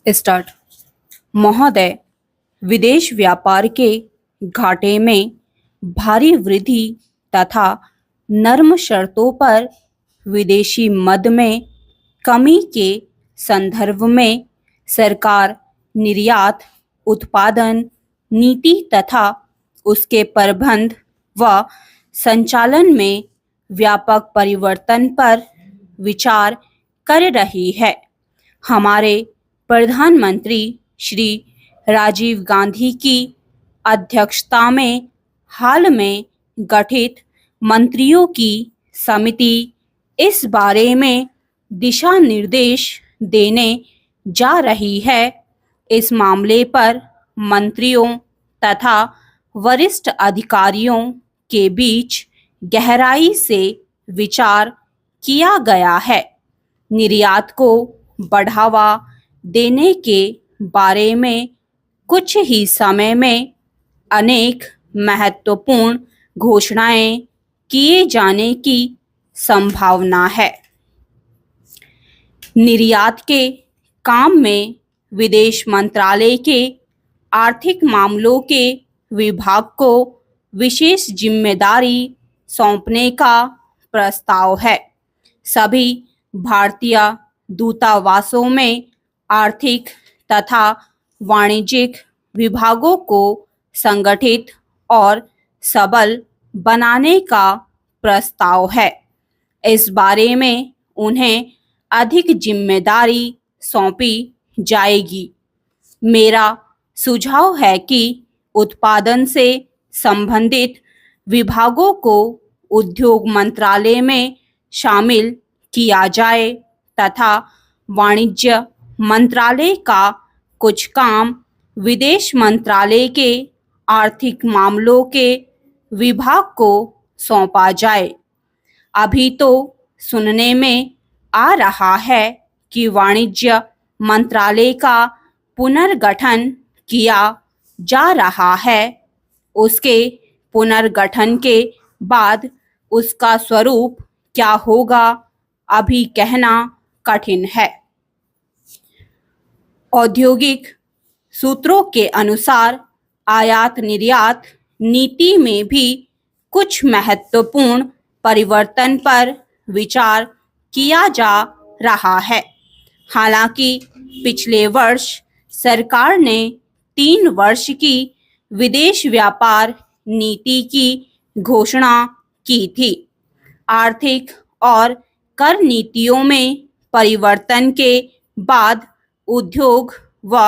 Start. महोदय, विदेश व्यापार के घाटे में भारी वृद्धि तथा नर्म शर्तों पर विदेशी मद में कमी के संदर्भ में सरकार निर्यात उत्पादन नीति तथा उसके प्रबंध व संचालन में व्यापक परिवर्तन पर विचार कर रही है। हमारे प्रधानमंत्री श्री राजीव गांधी की अध्यक्षता में हाल में गठित मंत्रियों की समिति इस बारे में दिशा निर्देश देने जा रही है। इस मामले पर मंत्रियों तथा वरिष्ठ अधिकारियों के बीच गहराई से विचार किया गया है। निर्यात को बढ़ावा देने के बारे में कुछ ही समय में अनेक महत्वपूर्ण घोषणाएं किए जाने की संभावना है। निर्यात के काम में विदेश मंत्रालय के आर्थिक मामलों के विभाग को विशेष जिम्मेदारी सौंपने का प्रस्ताव है। सभी भारतीय दूतावासों में आर्थिक तथा वाणिज्यिक विभागों को संगठित और सबल बनाने का प्रस्ताव है। इस बारे में उन्हें अधिक जिम्मेदारी सौंपी जाएगी। मेरा सुझाव है कि उत्पादन से संबंधित विभागों को उद्योग मंत्रालय में शामिल किया जाए तथा वाणिज्य मंत्रालय का कुछ काम विदेश मंत्रालय के आर्थिक मामलों के विभाग को सौंपा जाए। अभी तो सुनने में आ रहा है कि वाणिज्य मंत्रालय का पुनर्गठन किया जा रहा है। उसके पुनर्गठन के बाद उसका स्वरूप क्या होगा, अभी कहना कठिन है। औद्योगिक सूत्रों के अनुसार आयात निर्यात नीति में भी कुछ महत्वपूर्ण परिवर्तन पर विचार किया जा रहा है। हालांकि पिछले वर्ष सरकार ने 3 वर्ष की विदेश व्यापार नीति की घोषणा की थी। आर्थिक और कर नीतियों में परिवर्तन के बाद उद्योग व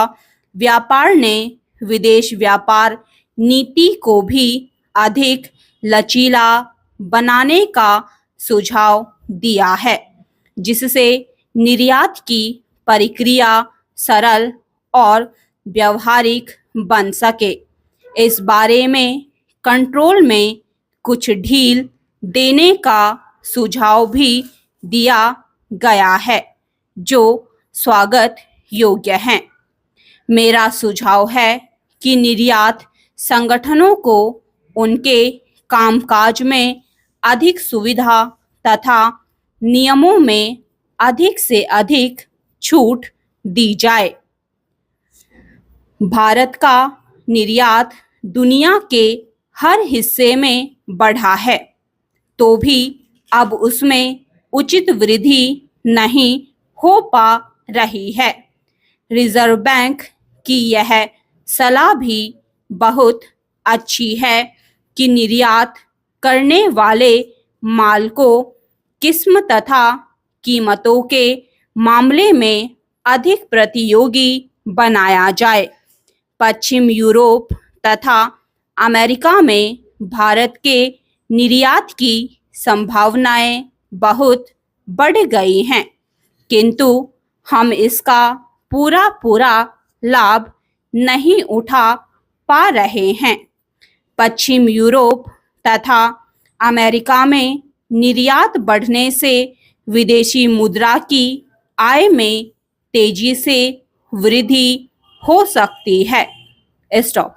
व्यापार ने विदेश व्यापार नीति को भी अधिक लचीला बनाने का सुझाव दिया है, जिससे निर्यात की प्रक्रिया सरल और व्यवहारिक बन सके। इस बारे में कंट्रोल में कुछ ढील देने का सुझाव भी दिया गया है, जो स्वागत योग्य हैं। मेरा सुझाव है कि निर्यात संगठनों को उनके कामकाज में अधिक सुविधा तथा नियमों में अधिक से अधिक छूट दी जाए। भारत का निर्यात दुनिया के हर हिस्से में बढ़ा है, तो भी अब उसमें उचित वृद्धि नहीं हो पा रही है। रिजर्व बैंक की यह सलाह भी बहुत अच्छी है कि निर्यात करने वाले माल को किस्म तथा कीमतों के मामले में अधिक प्रतियोगी बनाया जाए। पश्चिम यूरोप तथा अमेरिका में भारत के निर्यात की संभावनाएं बहुत बढ़ गई हैं, किंतु हम इसका पूरा लाभ नहीं उठा पा रहे हैं। पश्चिम यूरोप तथा अमेरिका में निर्यात बढ़ने से विदेशी मुद्रा की आय में तेजी से वृद्धि हो सकती है। स्टॉप।